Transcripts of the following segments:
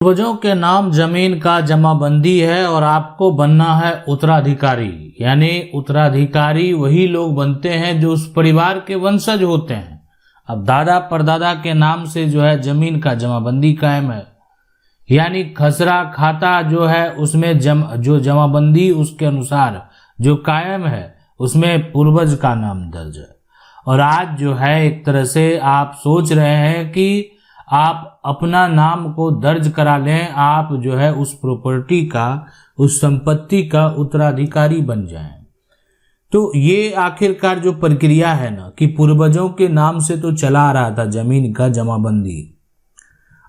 पूर्वजों के नाम जमीन का जमाबंदी है और आपको बनना है उत्तराधिकारी। यानी उत्तराधिकारी वही लोग बनते हैं जो उस परिवार के वंशज होते हैं। अब दादा परदादा के नाम से जो है जमीन का जमाबंदी कायम है, यानी खसरा खाता जो है उसमें जो जमाबंदी उसके अनुसार जो कायम है उसमें पूर्वज का नाम दर्ज है। और आज जो है एक तरह से आप सोच रहे हैं कि आप अपना नाम को दर्ज करा लें, आप जो है उस प्रॉपर्टी का, उस संपत्ति का उत्तराधिकारी बन जाएं। तो ये आखिरकार जो प्रक्रिया है ना कि पूर्वजों के नाम से तो चला आ रहा था जमीन का जमाबंदी,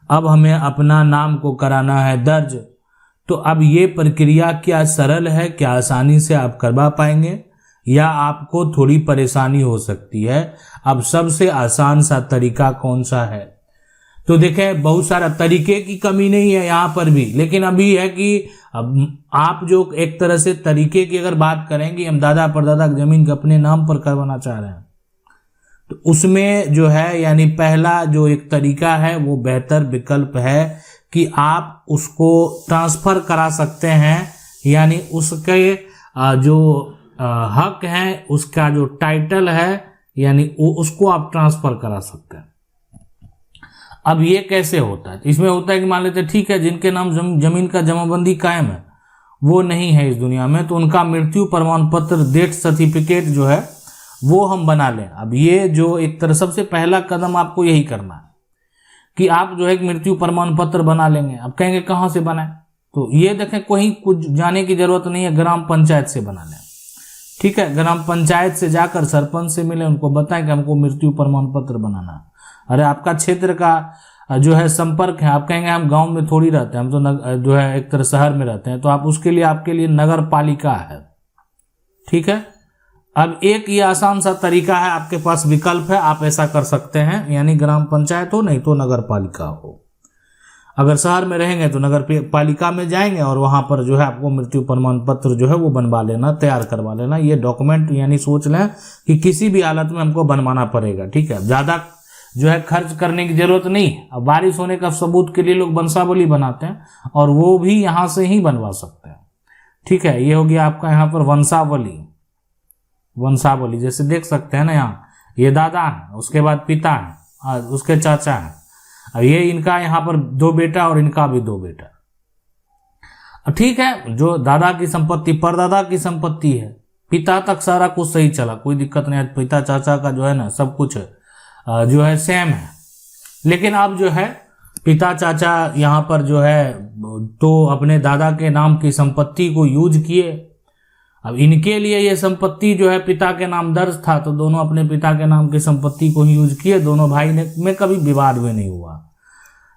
अब हमें अपना नाम को कराना है दर्ज। तो अब ये प्रक्रिया क्या सरल है, क्या आसानी से आप करवा पाएंगे या आपको थोड़ी परेशानी हो सकती है? अब सबसे आसान सा तरीका कौन सा है? तो देखें, बहुत सारा तरीके की कमी नहीं है यहाँ पर भी, लेकिन अभी है कि अब आप जो एक तरह से तरीके की अगर बात करेंगे, हम दादा परदादा की जमीन को अपने नाम पर करवाना चाह रहे हैं, तो उसमें जो है यानी पहला जो एक तरीका है वो बेहतर विकल्प है कि आप उसको ट्रांसफर करा सकते हैं। यानी उसके जो हक है, उसका जो टाइटल है, यानी उसको आप ट्रांसफर करा सकते हैं। अब ये कैसे होता है? इसमें होता है कि मान लेते ठीक है, जिनके नाम जमीन का जमाबंदी कायम है वो नहीं है इस दुनिया में, तो उनका मृत्यु प्रमाण पत्र, डेथ सर्टिफिकेट जो है वो हम बना लें। अब ये जो एक तरह सबसे पहला कदम आपको यही करना है कि आप जो है एक मृत्यु प्रमाण पत्र बना लेंगे। अब कहेंगे कहाँ से बनाए? तो ये देखें, कोई कुछ जाने की जरूरत नहीं है, ग्राम पंचायत से बना लें। ठीक है, ग्राम पंचायत से जाकर सरपंच से मिले, उनको बताएं कि हमको मृत्यु प्रमाण पत्र बनाना है। अरे आपका क्षेत्र का जो है संपर्क है, आप कहेंगे हम गांव में थोड़ी रहते हैं, हम तो जो है एक तरह शहर में रहते हैं, तो आप उसके लिए आपके लिए नगर पालिका है। ठीक है, अब एक ये आसान सा तरीका है, आपके पास विकल्प है, आप ऐसा कर सकते हैं। यानी ग्राम पंचायत हो, नहीं तो नगर पालिका हो। अगर शहर में रहेंगे तो नगर पालिका में जाएंगे और वहां पर जो है आपको मृत्यु प्रमाण पत्र जो है वो बनवा लेना, तैयार करवा लेना। ये डॉक्यूमेंट यानी सोच लें कि किसी भी हालत में हमको बनवाना पड़ेगा। ठीक है, ज्यादा जो है खर्च करने की जरूरत नहीं है। अब बारिश होने का सबूत के लिए लोग वंशावली बनाते हैं और वो भी यहां से ही बनवा सकते हैं। ठीक है, ये हो गया आपका यहाँ पर वंशावली जैसे देख सकते हैं ना, यहाँ ये दादा है, उसके बाद पिता है, उसके चाचा है, अब ये इनका यहाँ पर 2 बेटा और इनका भी 2 बेटा। ठीक है, जो दादा की संपत्ति परदादा की संपत्ति है, पिता तक सारा कुछ सही चला, कोई दिक्कत नहीं। पिता चाचा का जो है ना सब कुछ जो है सेम है। लेकिन अब जो है पिता चाचा यहाँ पर जो है तो अपने दादा के नाम की संपत्ति को यूज किए। अब इनके लिए ये संपत्ति जो है पिता के नाम दर्ज था, तो दोनों अपने पिता के नाम की संपत्ति को ही यूज किए। दोनों भाई में कभी विवाद भी नहीं हुआ।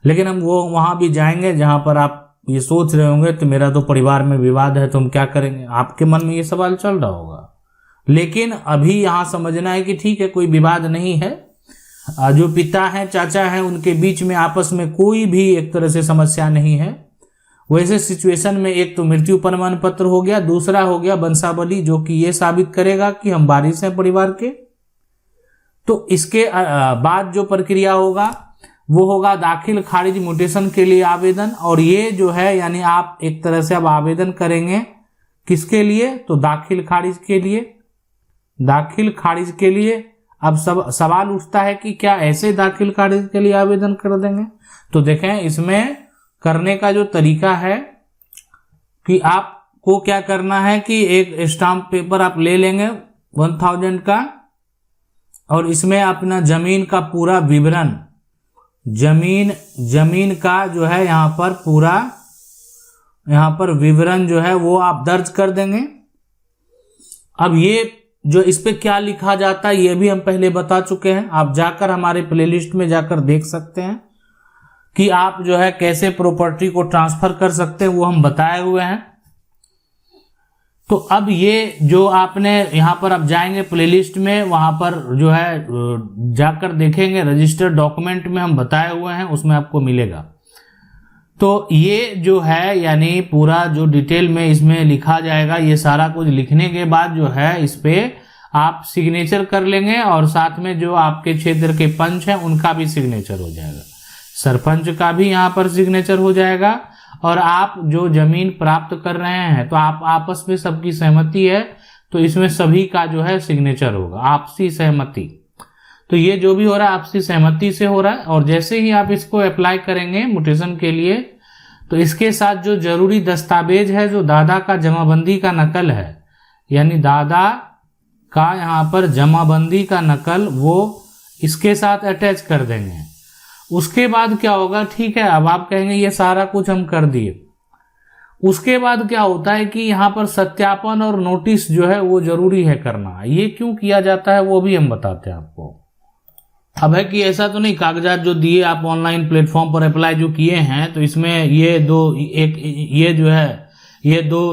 लेकिन हम वो वहां भी जाएंगे जहां पर आप ये सोच रहे होंगे तो मेरा तो परिवार में विवाद है तो हम क्या करेंगे, आपके मन में ये सवाल चल रहा होगा। लेकिन अभी यहाँ समझना है कि ठीक है, कोई विवाद नहीं है, जो पिता हैं चाचा हैं उनके बीच में आपस में कोई भी एक तरह से समस्या नहीं है। वैसे सिचुएशन में एक तो मृत्यु प्रमाण पत्र हो गया, दूसरा हो गया वंशावली, जो कि ये साबित करेगा कि हम वारिस हैं परिवार के। तो इसके बाद जो प्रक्रिया होगा वो होगा दाखिल खारिज म्यूटेशन के लिए आवेदन। और ये जो है यानी आप एक तरह से अब आवेदन करेंगे किसके लिए? तो दाखिल खारिज के लिए। दाखिल खारिज के लिए अब सब सवाल उठता है कि क्या ऐसे दाखिल खारिज के लिए आवेदन कर देंगे? तो देखें, इसमें करने का जो तरीका है कि आपको क्या करना है कि एक स्टाम्प पेपर आप ले लेंगे 1000 का, और इसमें अपना जमीन का पूरा विवरण, जमीन का जो है यहाँ पर पूरा यहाँ पर विवरण जो है वो आप दर्ज कर देंगे। अब ये जो इस पे क्या लिखा जाता है ये भी हम पहले बता चुके हैं, आप जाकर हमारे प्लेलिस्ट में जाकर देख सकते हैं कि आप जो है कैसे प्रॉपर्टी को ट्रांसफर कर सकते हैं, वो हम बताए हुए हैं। तो अब ये जो आपने यहाँ पर आप जाएंगे प्लेलिस्ट में, वहां पर जो है जाकर देखेंगे रजिस्टर्ड डॉक्यूमेंट में हम बताए हुए हैं, उसमें आपको मिलेगा। तो ये जो है यानी पूरा जो डिटेल में इसमें लिखा जाएगा, ये सारा कुछ लिखने के बाद जो है इस पे आप सिग्नेचर कर लेंगे और साथ में जो आपके क्षेत्र के पंच हैं उनका भी सिग्नेचर हो जाएगा। सरपंच का भी यहाँ पर सिग्नेचर हो जाएगा, और आप जो जमीन प्राप्त कर रहे हैं तो आप आपस में सबकी सहमति है तो इसमें सभी का जो है सिग्नेचर होगा, आपसी सहमति। तो ये जो भी हो रहा है आपसी सहमति से हो रहा है। और जैसे ही आप इसको अप्लाई करेंगे म्यूटेशन के लिए, तो इसके साथ जो जरूरी दस्तावेज है, जो दादा का जमाबंदी का नकल है, यानी दादा का यहाँ पर जमाबंदी का नकल, वो इसके साथ अटैच कर देंगे। उसके बाद क्या होगा, ठीक है, अब आप कहेंगे ये सारा कुछ हम कर दिए, उसके बाद क्या होता है कि यहाँ पर सत्यापन और नोटिस जो है वो जरूरी है करना। ये क्यों किया जाता है वो भी हम बताते हैं आपको। अब है कि ऐसा तो नहीं, कागजात जो दिए आप ऑनलाइन प्लेटफॉर्म पर अप्लाई जो किए हैं, तो इसमें ये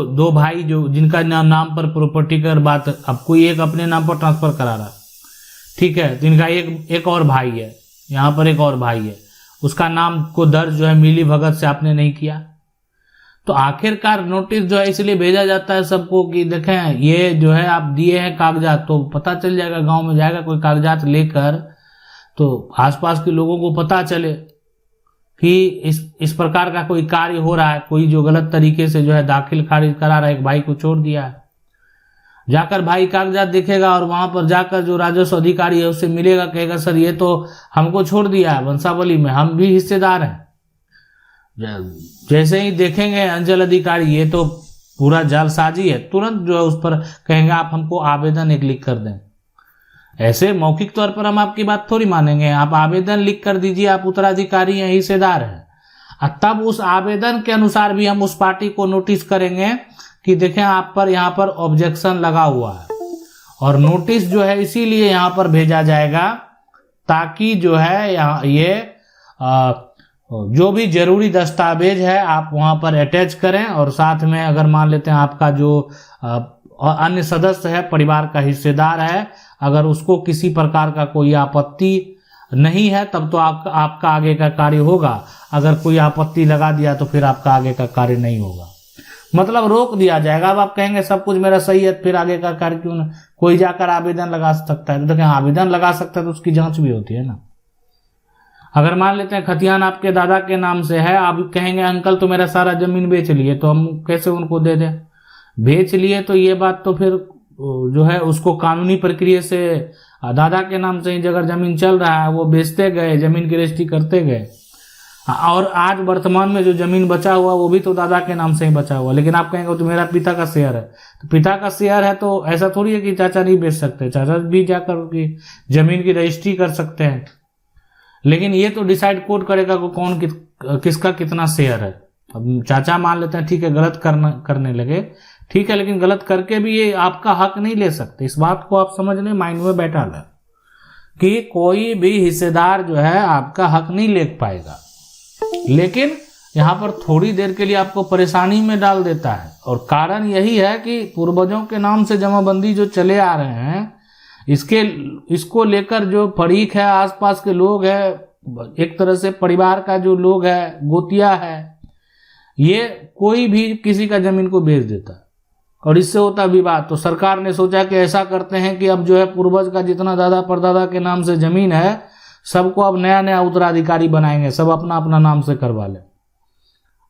दो भाई जो जिनका नाम पर प्रॉपर्टी का बात, अब कोई एक अपने नाम पर ट्रांसफर करा रहा, ठीक है, तो इनका एक और भाई है, यहाँ पर एक और भाई है, उसका नाम को दर्ज जो है मिली भगत से आपने नहीं किया, तो आखिरकार नोटिस जो है इसलिए भेजा जाता है सबको कि देखें ये जो है आप दिए हैं कागजात, तो पता चल जाएगा, गांव में जाएगा कोई कागजात लेकर, तो आसपास के लोगों को पता चले कि इस प्रकार का कोई कार्य हो रहा है, कोई जो गलत तरीके से जो है दाखिल खारिज करा रहा है, एक भाई को छोड़ दिया है। जाकर भाई कागजात देखेगा और वहां पर जाकर जो राजस्व अधिकारी है उससे मिलेगा, कहेगा सर ये तो हमको छोड़ दिया है वंशावली में, हम भी हिस्सेदार हैं। जैसे ही देखेंगे अंचल अधिकारी ये तो पूरा जालसाजी है, तुरंत जो है उस पर कहेंगे आप हमको आवेदन एक लिख कर दें। ऐसे मौखिक तौर पर हम आपकी बात थोड़ी मानेंगे, आप आवेदन लिख कर दीजिए, आप उत्तराधिकारी हैं, हिस्सेदार हैं। तब उस आवेदन के अनुसार भी हम उस पार्टी को नोटिस करेंगे कि देखें आप पर यहाँ पर ऑब्जेक्शन लगा हुआ है, और नोटिस जो है इसीलिए यहाँ पर भेजा जाएगा ताकि जो है यहाँ जो भी जरूरी दस्तावेज है आप वहाँ पर अटैच करें, और साथ में अगर मान लेते हैं आपका जो अन्य सदस्य है, परिवार का हिस्सेदार है, अगर उसको किसी प्रकार का कोई आपत्ति नहीं है तब तो आपका आगे का कार्य होगा। अगर कोई आपत्ति लगा दिया तो फिर आपका आगे का कार्य नहीं होगा, मतलब रोक दिया जाएगा। अब आप कहेंगे सब कुछ मेरा सही है फिर आगे का कार्य क्यों ना, कोई जाकर आवेदन लगा सकता है, तो देखें आवेदन लगा सकता है तो उसकी जांच भी होती है ना। अगर मान लेते हैं खतियान आपके दादा के नाम से है, आप कहेंगे अंकल तो मेरा सारा जमीन बेच लिए, तो हम कैसे उनको दे दें, बेच लिए तो ये बात तो फिर जो है उसको कानूनी प्रक्रिया से दादा के नाम से ही अगर जमीन चल रहा है वो बेचते गए, जमीन की रजिस्ट्री करते गए, और आज वर्तमान में जो जमीन बचा हुआ वो भी तो दादा के नाम से ही बचा हुआ। लेकिन आप कहेंगे तो मेरा पिता का शेयर है, तो पिता का शेयर है तो ऐसा थोड़ी है कि चाचा नहीं बेच सकते, चाचा भी जाकर उसकी जमीन की रजिस्ट्री कर सकते हैं। लेकिन ये तो डिसाइड कोर्ट करेगा कि कौन किसका कितना शेयर है। अब चाचा मान लेते हैं ठीक है गलत करने लगे, ठीक है, लेकिन गलत करके भी ये आपका हक नहीं ले सकते। इस बात को आप समझ लें, माइंड में बैठा लें कि कोई भी हिस्सेदार जो है आपका हक नहीं ले पाएगा, लेकिन यहाँ पर थोड़ी देर के लिए आपको परेशानी में डाल देता है। और कारण यही है कि पूर्वजों के नाम से जमाबंदी जो चले आ रहे हैं, इसको लेकर जो फरीक है, आसपास के लोग है, एक तरह से परिवार का जो लोग है, गोतिया है, ये कोई भी किसी का जमीन को बेच देता है और इससे होता विवाद। तो सरकार ने सोचा कि ऐसा करते हैं कि अब जो है पूर्वज का जितना दादा परदादा के नाम से जमीन है सबको अब नया नया उत्तराधिकारी बनाएंगे, सब अपना अपना नाम से करवा ले।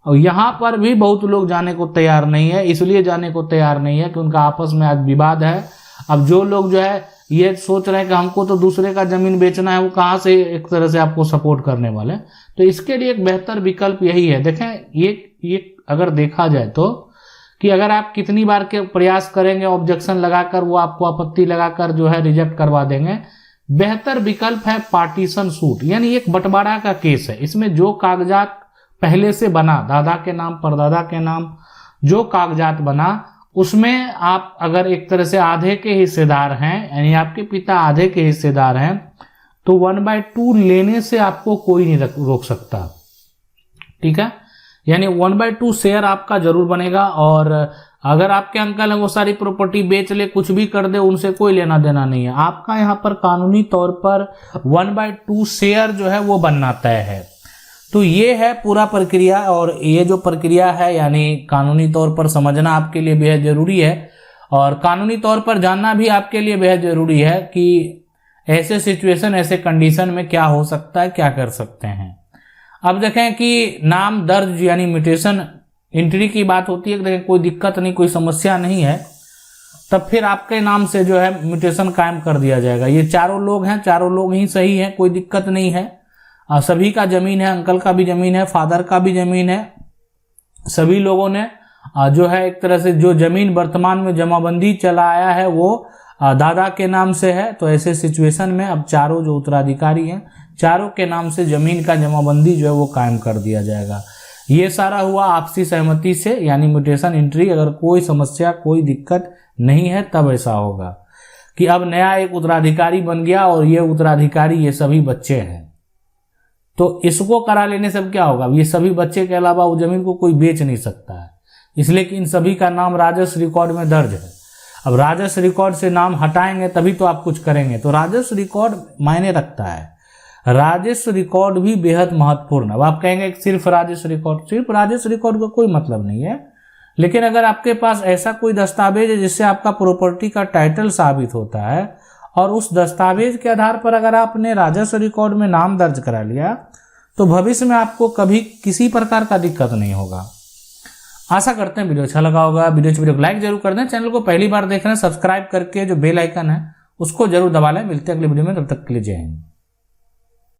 और यहाँ पर भी बहुत लोग जाने को तैयार नहीं है, इसलिए जाने को तैयार नहीं है कि उनका आपस में आज विवाद है। अब जो लोग जो है ये सोच रहे हैं कि हमको तो दूसरे का जमीन बेचना है, वो कहाँ से एक तरह से आपको सपोर्ट करने वाले। तो इसके लिए एक बेहतर विकल्प यही है। देखें ये अगर देखा जाए तो कि अगर आप कितनी बार के प्रयास करेंगे ऑब्जेक्शन लगाकर, वो आपको आपत्ति लगाकर जो है रिजेक्ट करवा देंगे। बेहतर विकल्प है पार्टीशन सूट, यानी एक बंटवारा का केस है। इसमें जो कागजात पहले से बना, दादा के नाम परदादा के नाम जो कागजात बना, उसमें आप अगर एक तरह से आधे के हिस्सेदार हैं, यानी आपके पिता आधे के हिस्सेदार हैं, तो 1/2 लेने से आपको कोई नहीं रोक सकता। ठीक है, यानी 1/2 शेयर आपका जरूर बनेगा। और अगर आपके अंकल हैं वो सारी प्रॉपर्टी बेच ले, कुछ भी कर दे, उनसे कोई लेना देना नहीं है। आपका यहाँ पर कानूनी तौर पर 1/2 शेयर जो है वो बनना तय है। तो ये है पूरा प्रक्रिया, और ये जो प्रक्रिया है यानी कानूनी तौर पर समझना आपके लिए बेहद जरूरी है, और कानूनी तौर पर जानना भी आपके लिए बेहद जरूरी है कि ऐसे सिचुएशन, ऐसे कंडीशन में क्या हो सकता है, क्या कर सकते हैं। अब देखें कि नाम दर्ज यानी म्यूटेशन एंट्री की बात होती है, देखें कोई दिक्कत नहीं, कोई समस्या नहीं है, तब फिर आपके नाम से जो है म्यूटेशन कायम कर दिया जाएगा। ये चारों लोग हैं, चारों लोग ही सही हैं, कोई दिक्कत नहीं है। सभी का जमीन है, अंकल का भी जमीन है, फादर का भी जमीन है, सभी लोगों ने जो है एक तरह से जो जमीन वर्तमान में जमाबंदी चला आया है वो दादा के नाम से है। तो ऐसे सिचुएशन में अब चारों जो उत्तराधिकारी हैं, चारों के नाम से जमीन का जमाबंदी जो है वो कायम कर दिया जाएगा। ये सारा हुआ आपसी सहमति से, यानी म्यूटेशन एंट्री। अगर कोई समस्या, कोई दिक्कत नहीं है तब ऐसा होगा कि अब नया एक उत्तराधिकारी बन गया और ये उत्तराधिकारी ये सभी बच्चे हैं, तो इसको करा लेने से अब क्या होगा, ये सभी बच्चे के अलावा उस जमीन को कोई बेच नहीं सकता है, इसलिए कि इन सभी का नाम राजस्व रिकॉर्ड में दर्ज है। अब राजस्व रिकॉर्ड से नाम हटाएंगे तभी तो आप कुछ करेंगे, तो राजस्व रिकॉर्ड मायने रखता है। राजस्व रिकॉर्ड भी बेहद महत्वपूर्ण। अब आप कहेंगे सिर्फ राजस्व रिकॉर्ड, सिर्फ राजस्व रिकॉर्ड का कोई मतलब नहीं है, लेकिन अगर आपके पास ऐसा कोई दस्तावेज है जिससे आपका प्रॉपर्टी का टाइटल साबित होता है और उस दस्तावेज के आधार पर अगर आपने राजस्व रिकॉर्ड में नाम दर्ज करा लिया तो भविष्य में आपको कभी किसी प्रकार का दिक्कत नहीं होगा। आशा करते हैं वीडियो अच्छा लगा होगा। वीडियो को लाइक जरूर कर दें। चैनल को पहली बार देख रहे हैं, सब्सक्राइब करके जो बेल आइकन है उसको जरूर दबा लें। मिलते हैं अगले वीडियो में, तब तक के लिए जय हिंद।